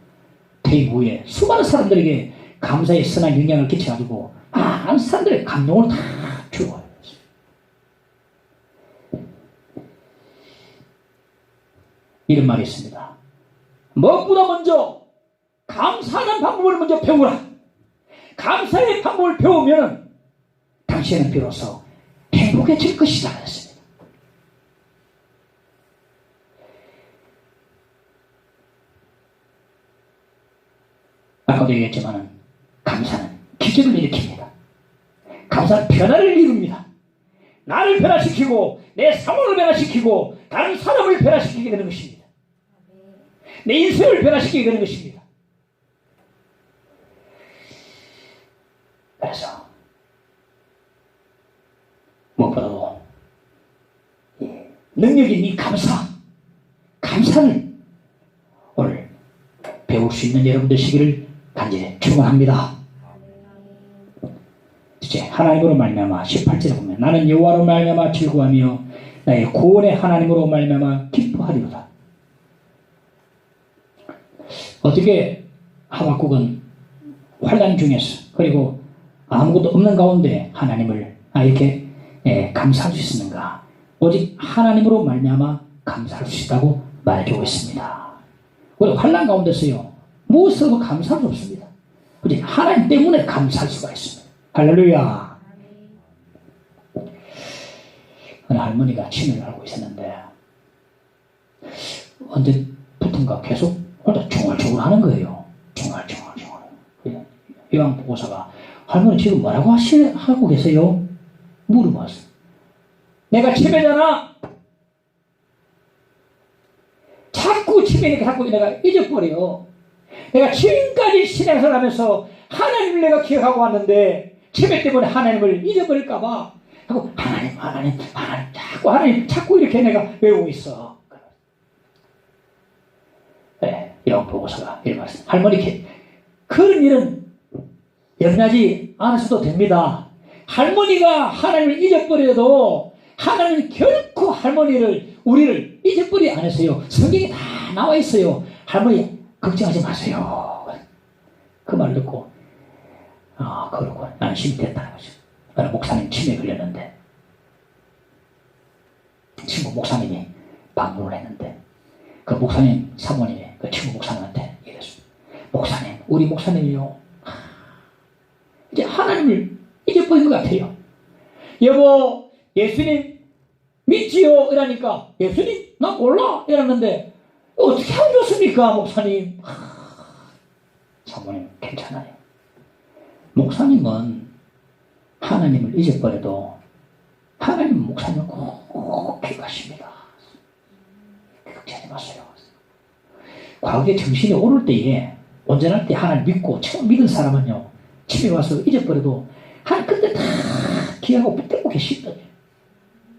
퇴임 후에 수많은 사람들에게 감사의 선한 영향을 끼쳐가지고 많은 사람들의 감동을 다 주고 이런 말이 있습니다. 무엇보다 먼저 감사하는 방법을 먼저 배우라. 감사의 방법을 배우면 당신은 비로소 행복해질 것이다 그랬습니다. 아까도 얘기했지만 감사는 기적을 일으킵니다. 감사는 변화를 이룹니다. 나를 변화시키고 내 상황을 변화시키고 다른 사람을 변화시키게 되는 것입니다. 내 인생을 변화시키게 되는 것입니다. 그래서 무엇보다도 능력인 이 감사를 오늘 배울 수 있는 여러분 되시기를 간절히 축원합니다. 이제 하나님으로 말미암아 18절에 보면 나는 여호와로 말미암아 즐거워하며 나의 구원의 하나님으로 말미암아 기뻐하리로다. 어떻게 하박국은 환난 중에서 그리고 아무것도 없는 가운데 하나님을 이렇게 감사할 수 있었는가? 오직 하나님으로 말미암아 감사할 수 있다고 말해주고 있습니다. 우리 환난 가운데서요 무엇으로도 감사할 수 없습니다. 오직 하나님 때문에 감사할 수가 있습니다. 할렐루야. 어느 할머니가 치매를 앓고 있었는데 언제부턴가 계속 혼자 중얼중얼 하는 거예요. 중얼. 요양보호사가 할머니 지금 뭐라고 하고 계세요? 물어봤어. 내가 치매잖아. 자꾸 치매니까 자꾸 내가 잊어버려요. 내가 지금까지 신앙생활 하면서 하나님을 내가 기억하고 왔는데 치매 때문에 하나님을 잊어버릴까봐 하고 하나님 자꾸 이렇게 내가 외우고 있어. 네, 이런 보고서가 이런 말씀. 할머니 그런 일은 염려하지 않으셔도 됩니다. 할머니가 하나님을 잊어버려도 하나님은 결코 우리를 잊어버리지 않으세요. 성경에 다 나와 있어요. 할머니 걱정하지 마세요. 그 말 듣고 그렇고 나는 힘이 됐다는 거죠. 어느 목사님 치매에 걸렸는데 친구 목사님이 방문을 했는데 그 목사님 사모님이 그 친구 목사님한테 이랬습니다. 목사님, 우리 목사님이요 이제 하나님을 잊어버린 것 같아요. 여보, 예수님 믿지요? 이러니까 예수님 나 몰라 이러는데 어떻게 하면 좋습니까 목사님? 사모님 괜찮아요. 목사님은 하나님을 잊어버려도 하나님 목사님은 꼭 기억하십니다. 걱정하지 마세요. 과거에 정신이 오를 때에 온전할 때 하나님 믿고 처음 믿은 사람은요, 집에 와서 잊어버려도 하나님 그때 다 기억하고 붙들고 계시거든요.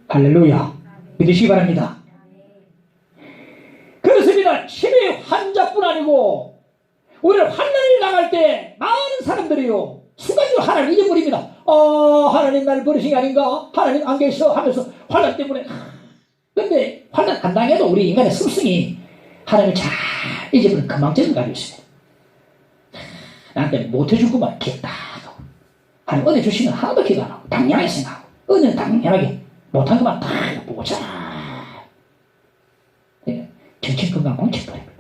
할렐루야. 믿으시기 바랍니다. 그렇습니다. 치매 환자뿐 아니고 우리는 환난을 당할 때 많은 사람들이요, 순간적으로 하나님을 잊어버립니다. 하나님 나를 버리신 게 아닌가? 하나님 안 계셔? 하면서 환난 때문에. 근데 환난 안 당해도 우리 인간의 습성이 하나님을 잘 잊어버리는 건망증을 가지고 있어요. 나한테 못해주고만 기억 다 하고, 하나님 은혜 주시면 하나도 기억 안 하고 당연하게 생각하고, 은혜는 당연하게 못한 것만 다 보자. 네, 정신건강 뭉쳐버립니다.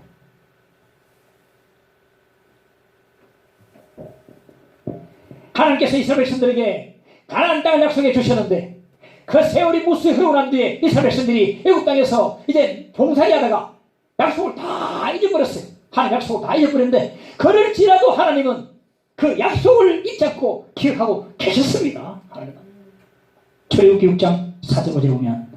하나님께서 이스라엘 백성들에게 가나안 땅을 약속해 주셨는데, 그 세월이 무수히 흐르고 난 뒤에 이스라엘 백성들이 애국 땅에서 이제 봉사하다가 약속을 다 잊어버렸어요. 하나님 약속을 다 잊어버렸는데, 그럴지라도 하나님은 그 약속을 잊지 않고 기억하고 계셨습니다. 하나님은. 출애굽기 6장 4절 5절에 보면,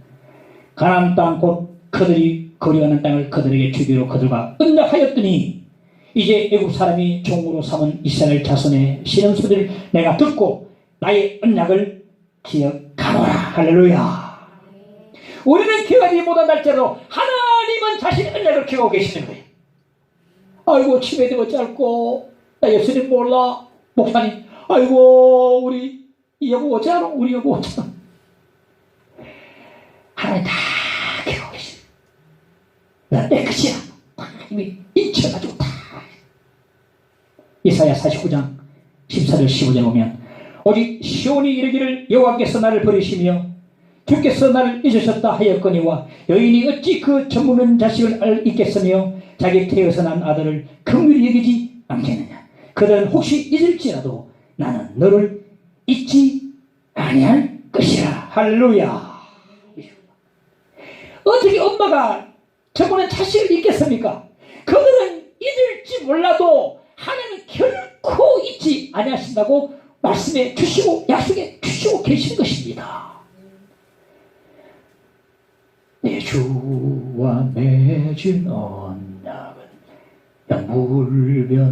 가나안 땅 곧 그들이 거류하는 땅을 그들에게 주기로 그들과 언약하였더니 이제 애국 사람이 종으로 삼은 이스라엘 자손의 시는 소리를 내가 듣고 나의 언약을 기억하노라. 할렐루야. 우리는 기억하지 못한달지라도 하나님은 자신의 언약을 기억하고 계시는 거예요. 아이고 치매되고 짧고 나 예수님 몰라. 목사님 아이고 우리 이 여보 어쩌노? 우리 여보 어쩌노? 하나님 다 기억하고 계시는 거예요. 내 것이야. 이미 인쳐가지고 다. 이사야 49장 14절 15절 보면, 오직 시온이 이르기를 여호와께서 나를 버리시며 주께서 나를 잊으셨다 하였거니와 여인이 어찌 그 젖먹는 자식을 잊겠으며 자기 태에서 난 아들을 긍휼히 여기지 않겠느냐. 그들은 혹시 잊을지라도 나는 너를 잊지 아니할 것이라. 할렐루야. 어떻게 엄마가 젖먹는 자식을 잊겠습니까? 그들은 잊을지 몰라도 하나님은 결코 잊지 아니하신다고 말씀해 주시고 약속해 주시고 계신 것입니다. 내 주와 맺은 언약은 영불변하시니.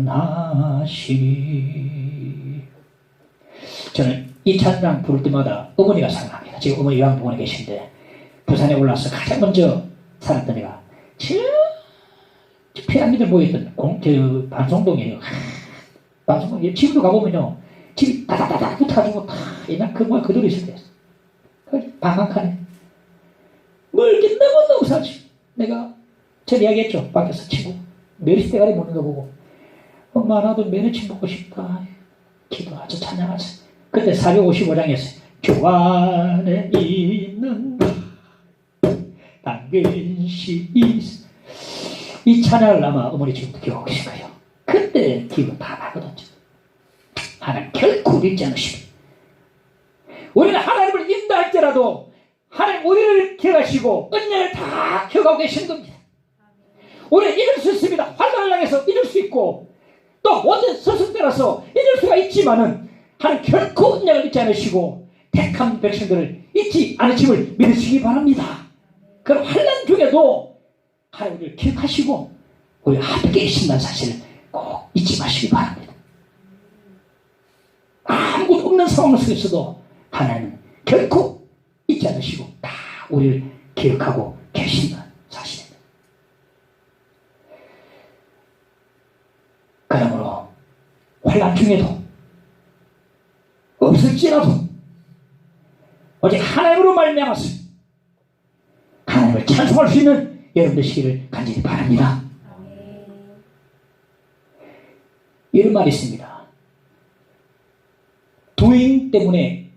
저는 이 찬양 부를 때마다 어머니가 생각납니다. 지금 어머니 요양병원에 계신데 부산에 올라와서 가장 먼저 살았던 애가 피라미드 모였던 반송동이에요. 반송동 집으로 가보면요, 집이 다다다다 붙어가지고 다 옛날 그 모양 그대로 있을 때였어. 방학하네. 멀게 너무너무 살지. 내가 전 이야기했죠. 밖에서 친구 메리스 대가리 먹는 거 보고 엄마 나도 메리치 먹고 싶다. 기도하자 찬양하자. 그때 455장이었어요. 주 안에 있는 당근씨 이 찬양을 아마 어머니 지금도 기억하고 계실 거예요. 그때 기분 다 나거든요. 하나님 결코 잊지 않으십니다. 우리는 하나님을 잊다 할지라도 하나님 우리를 기억하시고 언약을 다 기억하고 계시는 겁니다. 우리는 잊을 수 있습니다. 환난을 당해서 잊을 수 있고 또 모든 스승 따라서 잊을 수가 있지만은 하나님 결코 언약을 잊지 않으시고 택한 백성들을 잊지 않으심을 믿으시기 바랍니다. 그럼 환난 중에도 하나님 우리를 기억하시고 우리 함께 계신다는 사실을 꼭 잊지 마시기 바랍니다. 아무것도 없는 상황 속에서도 하나님은 결코 잊지 않으시고 다 우리를 기억하고 계신다는 사실입니다. 그러므로 환난 중에도 없을지라도 오직 하나님으로 말미암아서 하나님을 찬송할 수 있는 여러분 되시기를 간절히 바랍니다. 이런 말이 있습니다. doing 때문에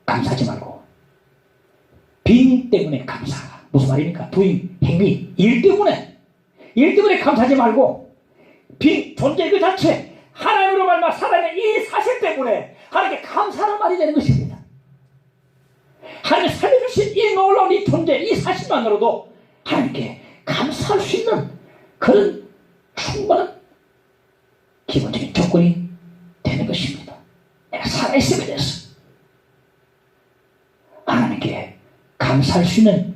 감사하지 말고 being 때문에 감사하라. 무슨 말입니까? doing, 행위, 일 때문에 감사하지 말고 being, 존재 그 자체, 하나님으로 말미암아 살아있는 이 사실 때문에 하나님께 감사하는 말이 되는 것입니다. 하나님이 살려주신 이 놀라운 이 존재, 이 사실만으로도 하나님께 감사할 수 있는 그런 충분한 기본적인 조건이 되는 것입니다. 내가 살아있음에 대해서 하나님께 감사할 수 있는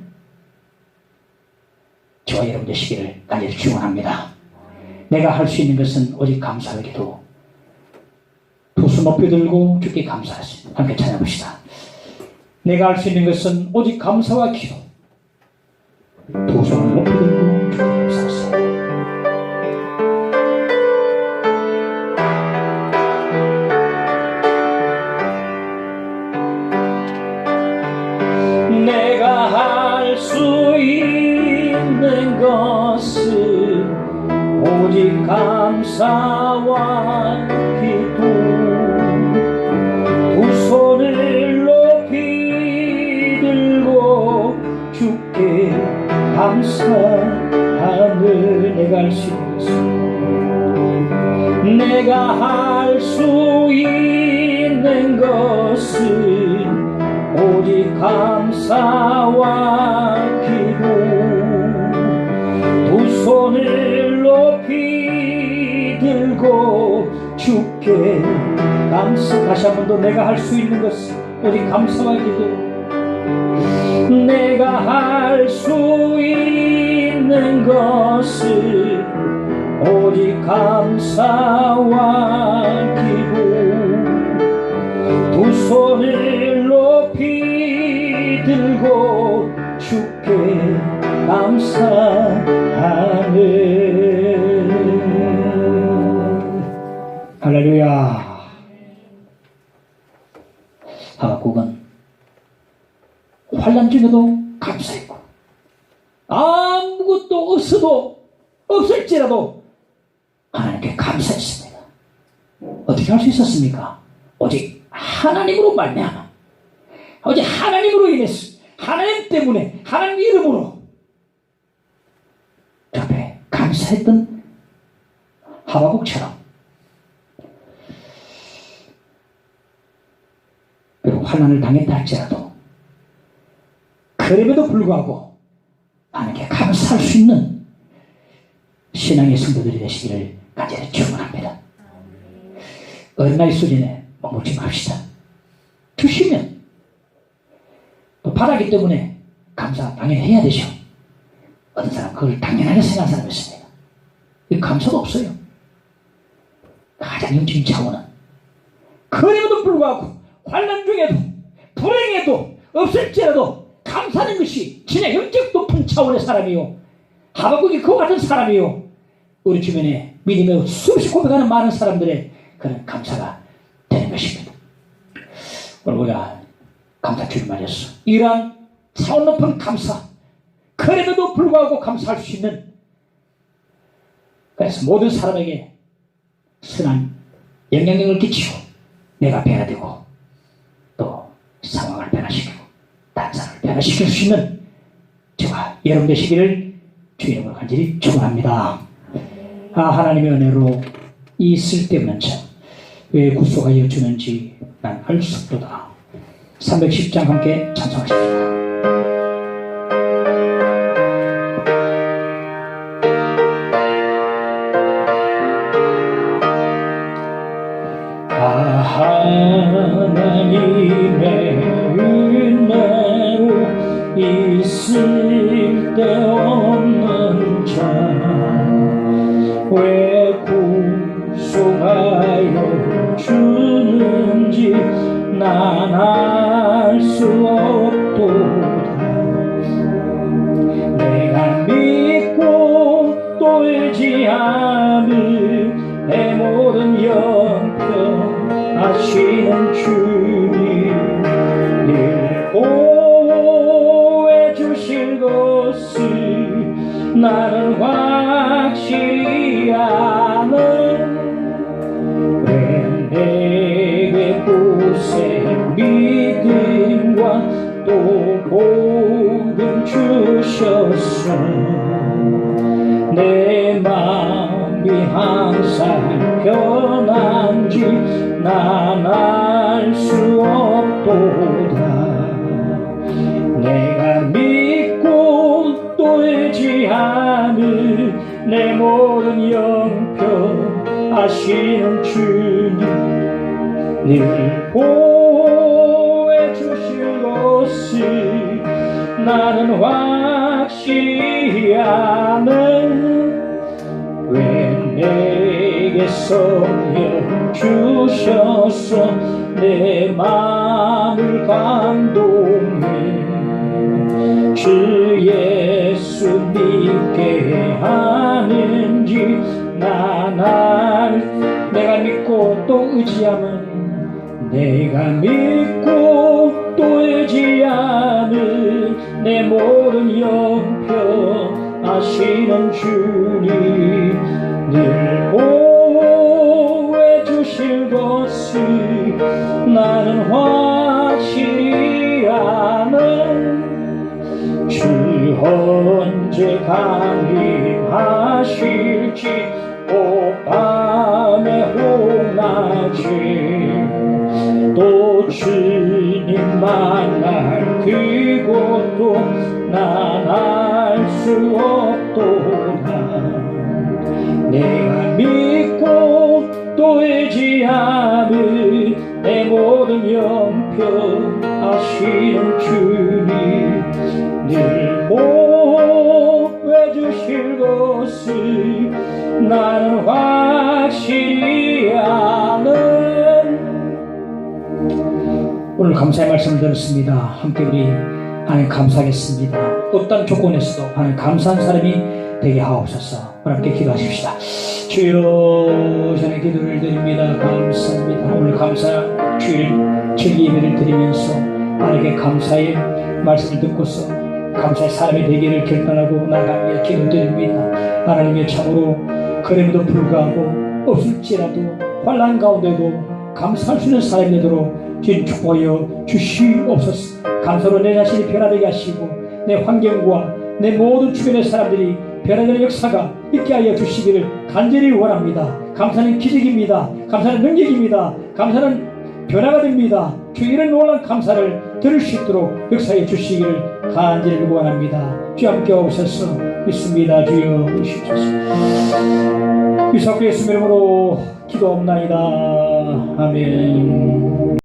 저와 여러분 되시기를 간절히 축원합니다. 내가 할 수 있는 것은 오직 감사의 기도. 두 손 높이 들고 주께 감사하십니다. 함께 찬양합시다. 내가 할 수 있는 것은 오직 감사와 기도. 두 손을 높이 들고 주께 감사하십니다. 내가 할 수 있는 것은 오직 감사와 기도. 두 손을 높이 들고 주께 감사하며 내가 할 수 있는 것은 내가 할 수 있는 것은 오직 감사와 기도. 두 손을 높이 들고 주께 감사. 다시 한 번 더 내가 할 수 있는 것은 오직 감사와 기도. 내가 할 수 있는 것은 오직 감사와 기도. 두 손을 높이 들고 주께 감사하네. 할렐루야. 하박국은 환난 중에도 감사했고 아무것도 없어도 없을지라도 하나님께 감사했습니다. 어떻게 할 수 있었습니까? 오직 하나님으로 말미암아, 오직 하나님으로 인해서, 하나님 때문에, 하나님 이름으로 그 앞에 감사했던 하박국처럼 그리고 환난을 당했다 할지라도 그럼에도 불구하고 하나님께 감사할 수 있는 신앙의 성도들이 되시기를 간절히 축원합니다. 어린아이 수준에 머물지 맙시다. 주시면 또 바라기 때문에 감사 당연히 해야 되죠. 어떤 사람은 그걸 당연하게 생각하는 사람이 있습니다. 감사도 없어요. 가장 영적인 차원은 그럼에도 불구하고 환난 중에도 불행해도 없을지라도 감사하는 것이 진짜 영적 높은 차원의 사람이요, 하박국이 그와 같은 사람이요, 우리 주변에 믿음의 수없이 고백하는 많은 사람들의 그런 감사가 되는 것입니다. 오늘 우리가 감사 주일 말이었어. 이러한 차원 높은 감사, 그럼에도 불구하고 감사할 수 있는, 그래서 모든 사람에게 선한 영향력을 끼치고 내가 변화되고 또 상황을 변화시키고 다른 사람을 변화시킬 수 있는 저와 여러분 되시기를 주의 이름으로 간절히 축원합니다. 하나님의 은혜로 이 쓸데없는 자 왜 구속하여 주는지 난 알 수 없도다. 310장 함께 찬송하십시다. 하나님의 은혜로 있을 데 없는 자 왜 구속하여 주는지 난 알 수 없도다. 내가 믿고 또 의지하는 내 모든 영평 하시는 주님 늘 보호해 주실 것을 나는 확신하네. 왜 내게 고생 믿음과 또 복음 주셨어. 내 마음이 항상 편한지 난 알 수 없도다. 내가 믿고 또 의지하는 내 모든 영평 하시는 주님 늘 보호해 주실 것을 나는 확신하네. 왜 성령 주셔서 내 마음을 감동해 주 예수 믿게 하는지 내가 믿고 또 의지하면 내가 믿고 또 의지하는 내 모든 형편 아시는 주님 늘 보호해 주실 것을 나는 확실히 아는 주 언제 강림하실지 오밤의 홍낮에 또 주님 만날 그곳도 난 알 수 없도다 내가 믿고 또 의지하는 내 모든 형편 아시는 주님 늘 보호해 주실 것을 나는 확실히 아는. 오늘 감사의 말씀 들었습니다. 함께 우리 하나님 감사하겠습니다. 어떤 조건에서도 하나님 감사한 사람이 되게 하옵소서. 함께 기도하십시다. 주여 전에 기도를 드립니다. 감사합니다. 오늘 감사 주일 절기 예배를 드리면서 하나님께 감사의 말씀을 듣고서 감사의 사람이 되기를 결단하고 나가며 기도드립니다. 하나님의 참으로 그럼에도 불구하고 없을지라도 환난 가운데도 감사할 수 있는 사람이 되도록 주님 축복하여 주시옵소서. 감사로 내 자신이 변화되게 하시고 내 환경과 내 모든 주변의 사람들이 변화되는 역사가 있게 하여 주시기를 간절히 원합니다. 감사는 기적입니다. 감사는 능력입니다. 감사는 변화가 됩니다. 주 이런 놀라운 감사를 들을 수 있도록 역사해 주시기를 간절히 원합니다. 주 함께 오셔서 믿습니다. 주여 오시옵소서. 유사구 예수 이름으로 기도옵나이다. 아멘.